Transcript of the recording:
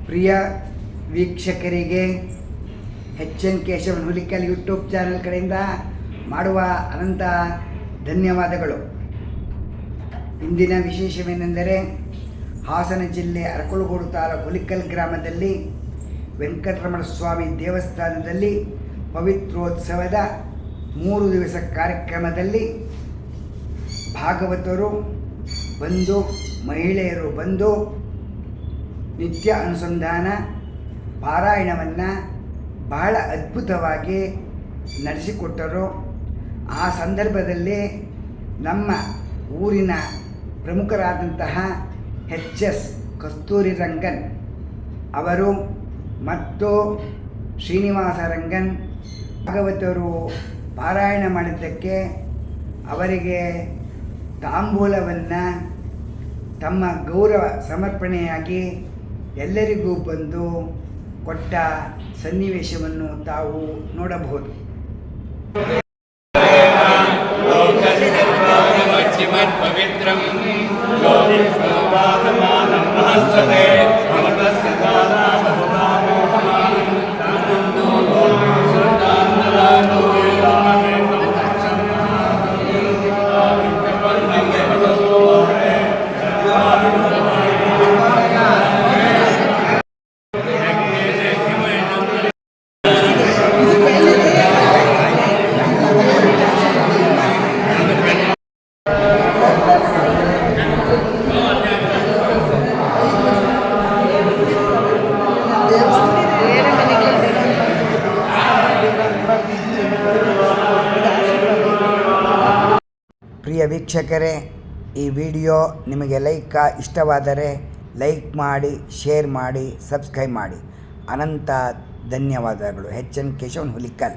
ಪ್ರಿಯ ವೀಕ್ಷಕರಿಗೆ N Keshavan Hulikal YouTube channel ಕಡೆಯಿಂದ ಮಾಡುವ ಅನಂತ ಧನ್ಯವಾದಗಳು. ಇಂದಿನ ವಿಶೇಷವೇನೆಂದರೆ ಹಾಸನ ಜಿಲ್ಲೆ ಅರಕಲಗೂಡು ತಾಲೂಕು ಹುಲಿಕಲ್ ಗ್ರಾಮದಲ್ಲಿ ವೆಂಕಟರಮಣ ಸ್ವಾಮಿ ದೇವಸ್ಥಾನದಲ್ಲಿ ಪವಿತ್ರೋತ್ಸವದ 3 ದಿವಸ ಕಾರ್ಯಕ್ರಮದಲ್ಲಿ ಭಾಗವತರು ಬಂದು ಮಹಿಳೆಯರು ಬಂದು ನಿತ್ಯ ಅನುಸಂಧಾನ ಪಾರಾಯಣವನ್ನು ಬಹಳ ಅದ್ಭುತವಾಗಿ ನಡೆಸಿಕೊಟ್ಟರು. ಆ ಸಂದರ್ಭದಲ್ಲಿ ನಮ್ಮ ಊರಿನ ಪ್ರಮುಖರಾದಂತಹ ಎಚ್.ಎಸ್. ಕಸ್ತೂರಿ ರಂಗನ್ ಅವರು ಮತ್ತು ಶ್ರೀನಿವಾಸ ರಂಗನ್ ಭಾಗವತರು ಪಾರಾಯಣ ಮಾಡಿದ್ದಕ್ಕೆ ಅವರಿಗೆ ತಾಂಬೂಲವನ್ನು ತಮ್ಮ ಗೌರವ ಸಮರ್ಪಣೆಯಾಗಿ ಎಲ್ಲರಿಗೂ ಬಂದು ಕೊಟ್ಟ ಸನ್ನಿವೇಶವನ್ನು ತಾವು ನೋಡಬಹುದು. ಪ್ರಿಯ ವೀಕ್ಷಕರೇ, ಈ ವಿಡಿಯೋ ನಿಮಗೆ ಇಷ್ಟವಾದರೆ ಲೈಕ್ ಮಾಡಿ, ಶೇರ್ ಮಾಡಿ, ಸಬ್ಸ್ಕ್ರೈಬ್ ಮಾಡಿ. ಅನಂತ ಧನ್ಯವಾದಗಳು. ಎನ್ ಕೇಶವನ್ ಹುಲಿಕಲ್.